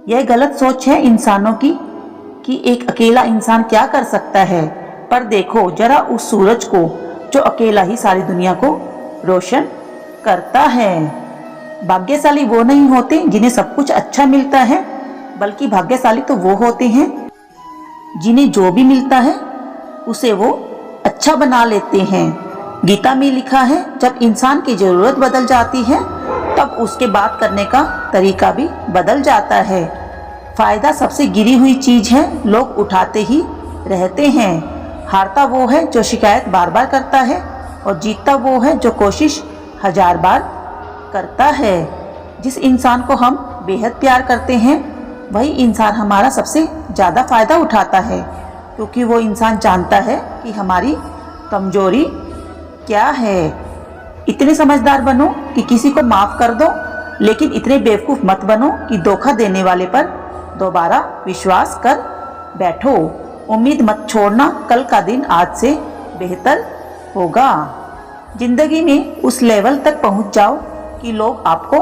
यह गलत सोच है इंसानों की कि एक अकेला इंसान क्या कर सकता है। पर देखो जरा उस सूरज को जो अकेला ही सारी दुनिया को रोशन करता है। भाग्यशाली वो नहीं होते जिन्हें सब कुछ अच्छा मिलता है, बल्कि भाग्यशाली तो वो होते हैं जिन्हें जो भी मिलता है उसे वो अच्छा बना लेते हैं। गीता में लिखा है, जब इंसान की जरूरत बदल जाती है तब उसके बात करने का तरीका भी बदल जाता है। फायदा सबसे गिरी हुई चीज है, लोग उठाते ही रहते हैं। हारता वो है जो शिकायत बार बार करता है और जीतता वो है जो कोशिश 1000 बार करता है। जिस इंसान को हम बेहद प्यार करते हैं वही इंसान हमारा सबसे ज़्यादा फायदा उठाता है, क्योंकि वो इंसान जानता है कि हमारी कमजोरी क्या है। इतने समझदार बनो कि किसी को माफ कर दो, लेकिन इतने बेवकूफ़ मत बनो कि धोखा देने वाले पर दोबारा विश्वास कर बैठो। उम्मीद मत छोड़ना, कल का दिन आज से बेहतर होगा। जिंदगी में उस लेवल तक पहुंच जाओ कि लोग आपको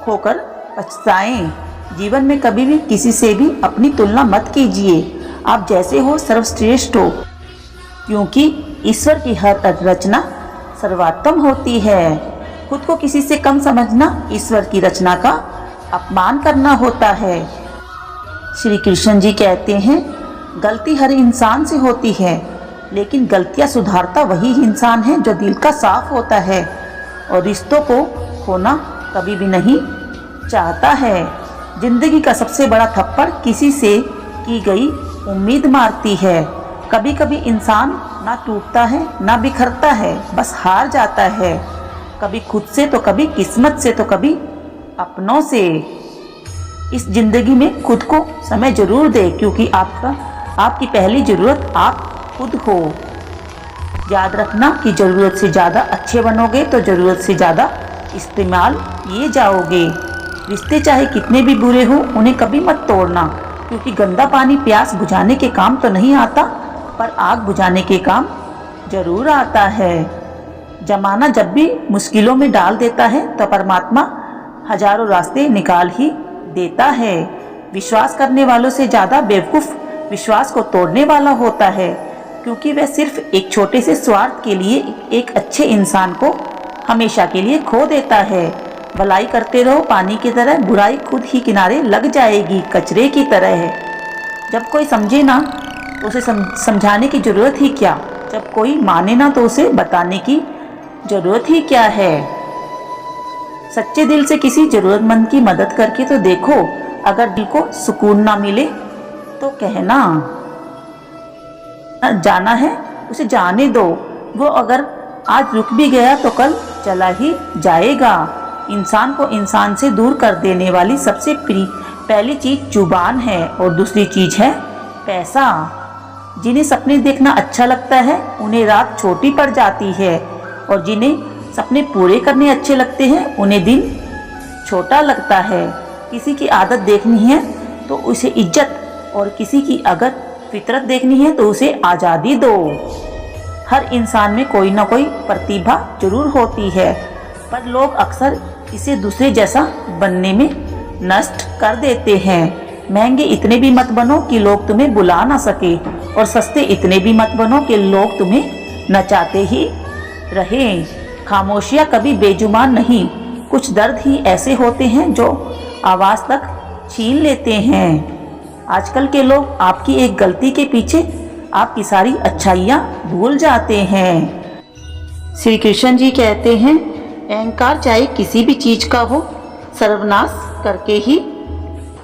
खोकर पछताएं। जीवन में कभी भी किसी से भी अपनी तुलना मत कीजिए। आप जैसे हो सर्वश्रेष्ठ हो, क्योंकि ईश्वर की हर रचना सर्वोत्तम होती है। खुद को किसी से कम समझना ईश्वर की रचना का अपमान करना होता है। श्री कृष्ण जी कहते हैं, गलती हर इंसान से होती है, लेकिन गलतियां सुधारता वही इंसान है जो दिल का साफ होता है और रिश्तों को खोना कभी भी नहीं चाहता है। जिंदगी का सबसे बड़ा थप्पड़ किसी से की गई उम्मीद मारती है। कभी कभी इंसान ना टूटता है ना बिखरता है, बस हार जाता है, कभी खुद से तो कभी किस्मत से तो कभी अपनों से। इस जिंदगी में खुद को समय जरूर दे, क्योंकि आपकी पहली जरूरत आप खुद हो। याद रखना कि जरूरत से ज़्यादा अच्छे बनोगे तो जरूरत से ज़्यादा इस्तेमाल किए जाओगे। रिश्ते चाहे कितने भी बुरे हो उन्हें कभी मत तोड़ना, क्योंकि गंदा पानी प्यास बुझाने के काम तो नहीं आता, पर आग बुझाने के काम जरूर आता है। जमाना जब भी मुश्किलों में डाल देता है तो परमात्मा हजारों रास्ते निकाल ही देता है। विश्वास करने वालों से ज़्यादा बेवकूफ़ विश्वास को तोड़ने वाला होता है, क्योंकि वह सिर्फ एक छोटे से स्वार्थ के लिए एक अच्छे इंसान को हमेशा के लिए खो देता है। भलाई करते रहो पानी की तरह, बुराई खुद ही किनारे लग जाएगी कचरे की तरह है। जब कोई समझे ना तो उसे समझाने की ज़रूरत ही क्या, जब कोई माने ना तो उसे बताने की ज़रूरत ही क्या है। सच्चे दिल से किसी ज़रूरतमंद की मदद करके तो देखो, अगर दिल को सुकून ना मिले तो कहना जाना है उसे जाने दो, वो अगर आज रुक भी गया तो कल चला ही जाएगा। इंसान को इंसान से दूर कर देने वाली सबसे पहली चीज जुबान है और दूसरी चीज है पैसा। जिन्हें सपने देखना अच्छा लगता है उन्हें रात छोटी पड़ जाती है, और जिन्हें सपने पूरे करने अच्छे लगते हैं उन्हें दिन छोटा लगता है। किसी की आदत देखनी है तो उसे इज्जत, और किसी की अगर फितरत देखनी है तो उसे आज़ादी दो। हर इंसान में कोई ना कोई प्रतिभा जरूर होती है, पर लोग अक्सर इसे दूसरे जैसा बनने में नष्ट कर देते हैं। महंगे इतने भी मत बनो कि लोग तुम्हें बुला ना सके, और सस्ते इतने भी मत बनो कि लोग तुम्हें नचाते ही रहें। खामोशियाँ कभी बेजुबान नहीं, कुछ दर्द ही ऐसे होते हैं जो आवाज़ तक छीन लेते हैं। आजकल के लोग आपकी एक गलती के पीछे आपकी सारी अच्छाइयाँ भूल जाते हैं। श्री कृष्ण जी कहते हैं, अहंकार चाहे किसी भी चीज का हो सर्वनाश करके ही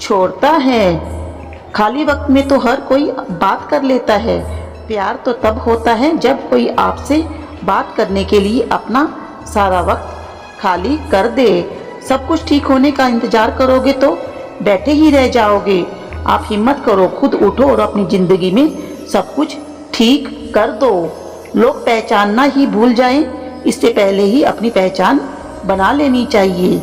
छोड़ता है। खाली वक्त में तो हर कोई बात कर लेता है, प्यार तो तब होता है जब कोई आपसे बात करने के लिए अपना सारा वक्त खाली कर दे। सब कुछ ठीक होने का इंतजार करोगे तो बैठे ही रह जाओगे। आप हिम्मत करो, खुद उठो और अपनी जिंदगी में सब कुछ ठीक कर दो। लोग पहचानना ही भूल जाएं, इससे पहले ही अपनी पहचान बना लेनी चाहिए।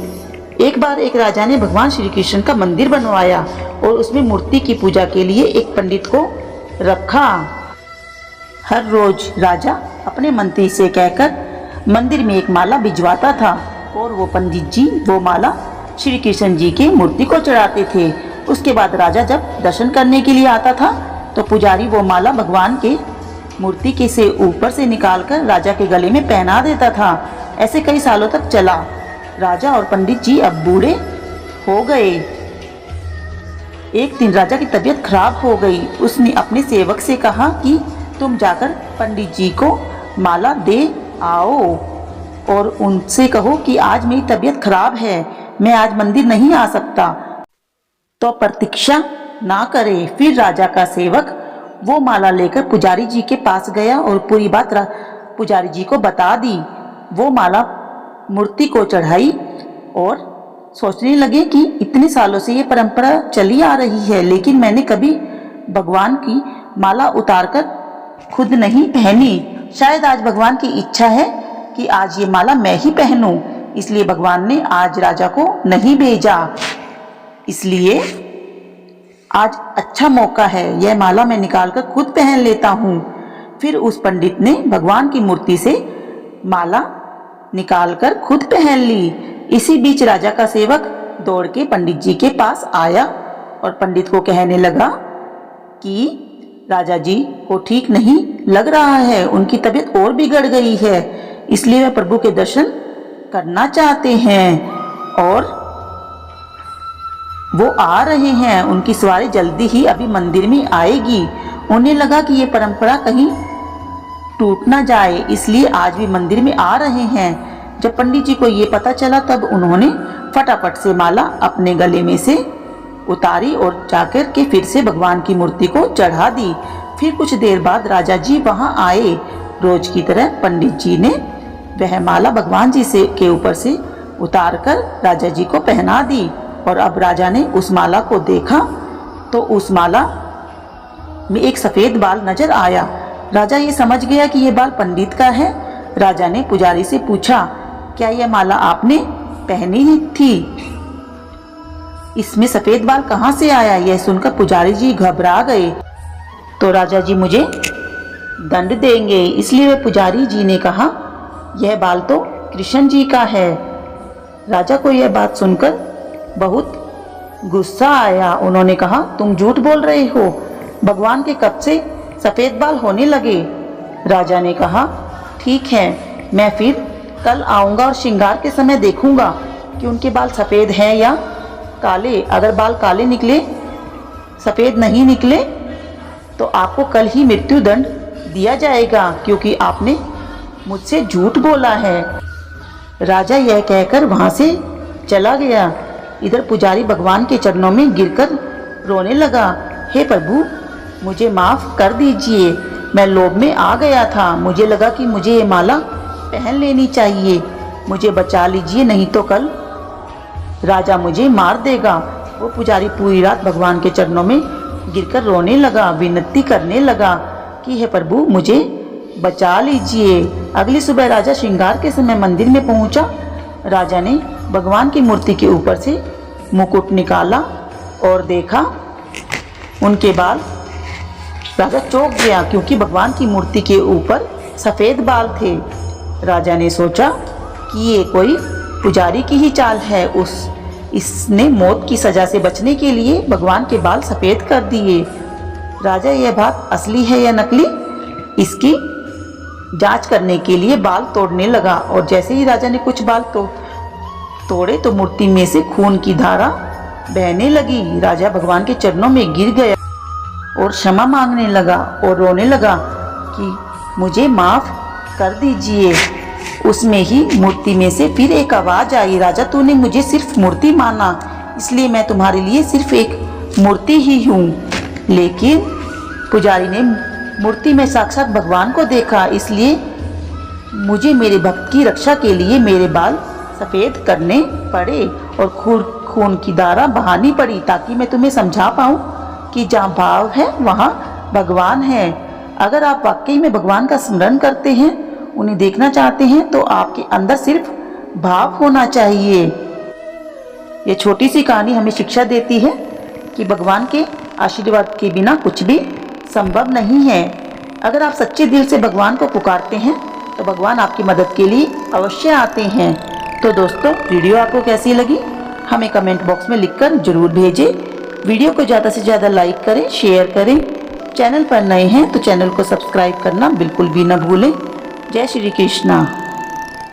एक बार एक राजा ने भगवान श्री कृष्ण का मंदिर बनवाया और उसमें मूर्ति की पूजा के लिए एक पंडित को रखा। हर रोज राजा अपने मंत्री से कहकर मंदिर में एक माला भिजवाता था और वो पंडित जी वो माला श्री कृष्ण जी की मूर्ति को चढ़ाते थे। उसके बाद राजा जब दर्शन करने के लिए आता था तो पुजारी वो माला भगवान के मूर्ति के से ऊपर से निकालकर राजा के गले में पहना देता था। ऐसे कई सालों तक चला। राजा और पंडित जी अब बूढ़े हो गए। एक दिन राजा की तबीयत खराब हो गई। उसने अपने सेवक से कहा कि तुम जाकर पंडित जी को माला दे आओ और उनसे कहो कि आज मेरी तबीयत खराब है, मैं आज मंदिर नहीं आ सकता, तो प्रतीक्षा ना करे। फिर राजा का सेवक वो माला लेकर पुजारी जी के पास गया और पूरी बात पुजारी जी को बता दी। वो माला मूर्ति को चढ़ाई और सोचने लगे कि इतने सालों से ये परंपरा चली आ रही है, लेकिन मैंने कभी भगवान की माला उतारकर खुद नहीं पहनी। शायद आज भगवान की इच्छा है कि आज ये माला मैं ही पहनूं, इसलिए भगवान ने आज राजा को नहीं भेजा। इसलिए आज अच्छा मौका है, यह माला मैं निकालकर खुद पहन लेता हूँ। फिर उस पंडित ने भगवान की मूर्ति से माला निकालकर खुद पहन ली। इसी बीच राजा का सेवक दौड़ के पंडित जी के पास आया और पंडित को कहने लगा कि राजा जी को ठीक नहीं लग रहा है, उनकी तबीयत और बिगड़ गई है, इसलिए वे प्रभु के दर्शन करना चाहते हैं और वो आ रहे हैं। उनकी सवारी जल्दी ही अभी मंदिर में आएगी। उन्हें लगा कि ये परंपरा कहीं टूट ना जाए, इसलिए आज भी मंदिर में आ रहे हैं। जब पंडित जी को ये पता चला तब उन्होंने फटाफट से माला अपने गले में से उतारी और जाकर के फिर से भगवान की मूर्ति को चढ़ा दी। फिर कुछ देर बाद राजा जी वहां आए। रोज की तरह पंडित जी ने वह माला भगवान जी से के ऊपर से उतारकर राजा जी को पहना दी और अब राजा ने उस माला को देखा तो उस माला में एक सफेद बाल नजर आया। राजा ये समझ गया कि यह बाल पंडित का है। राजा ने पुजारी से पूछा, क्या यह माला आपने पहनी ही थी? इसमें सफेद बाल कहाँ से आया? यह सुनकर पुजारी जी घबरा गए। तो राजा जी मुझे दंड देंगे, इसलिए वे पुजारी जी ने कहा, यह बाल तो कृष्ण जी का है। राजा को यह बात सुनकर बहुत गुस्सा आया। उन्होंने कहा, तुम झूठ बोल रहे हो, भगवान के कब से सफेद बाल होने लगे? राजा ने कहा, ठीक है, मैं फिर कल आऊंगा और श्रृंगार के समय देखूंगा कि उनके बाल सफेद हैं या काले। अगर बाल काले निकले, सफेद नहीं निकले, तो आपको कल ही मृत्यु दंड दिया जाएगा, क्योंकि आपने मुझसे झूठ बोला है। राजा यह कहकर वहां से चला गया। इधर पुजारी भगवान के चरणों में गिरकर रोने लगा, हे प्रभु, मुझे माफ कर दीजिए, मैं लोभ में आ गया था, मुझे लगा कि मुझे ये माला पहन लेनी चाहिए, मुझे बचा लीजिए, नहीं तो कल राजा मुझे मार देगा। वो पुजारी पूरी रात भगवान के चरणों में गिरकर रोने लगा, विनती करने लगा कि हे प्रभु, मुझे बचा लीजिए। अगली सुबह राजा श्रृंगार के समय मंदिर में पहुंचा। राजा ने भगवान की मूर्ति के ऊपर से मुकुट निकाला और देखा उनके बाल। राजा चौंक गया, क्योंकि भगवान की मूर्ति के ऊपर सफेद बाल थे। राजा ने सोचा कि ये कोई पुजारी की ही चाल है। इसने मौत की सजा से बचने के लिए भगवान के बाल सफेद कर दिए। राजा यह बात असली है या नकली, इसकी जांच करने के लिए बाल तोड़ने लगा और जैसे ही राजा ने कुछ बाल तोड़े तो मूर्ति में से खून की धारा बहने लगी। राजा भगवान के चरणों में गिर गया और क्षमा मांगने लगा और रोने लगा कि मुझे माफ कर दीजिए। उसमें ही मूर्ति में से फिर एक आवाज आई, राजा, तूने मुझे सिर्फ मूर्ति माना, इसलिए मैं तुम्हारे लिए सिर्फ एक मूर्ति ही हूँ। लेकिन पुजारी ने मूर्ति में साक्षात भगवान को देखा, इसलिए मुझे मेरे भक्त की रक्षा के लिए मेरे बाल सफ़ेद करने पड़े और खून की धारा बहानी पड़ी, ताकि मैं तुम्हें समझा पाऊँ कि जहाँ भाव है वहाँ भगवान है। अगर आप वाकई में भगवान का स्मरण करते हैं, उन्हें देखना चाहते हैं, तो आपके अंदर सिर्फ भाव होना चाहिए। ये छोटी सी कहानी हमें शिक्षा देती है कि भगवान के आशीर्वाद के बिना कुछ भी संभव नहीं है। अगर आप सच्चे दिल से भगवान को पुकारते हैं तो भगवान आपकी मदद के लिए अवश्य आते हैं। तो दोस्तों, वीडियो आपको कैसी लगी हमें कमेंट बॉक्स में लिखकर जरूर भेजें वीडियो को ज़्यादा से ज़्यादा लाइक करें, शेयर करें। चैनल पर नए हैं तो चैनल को सब्सक्राइब करना बिल्कुल भी न भूलें। जय श्री कृष्णा।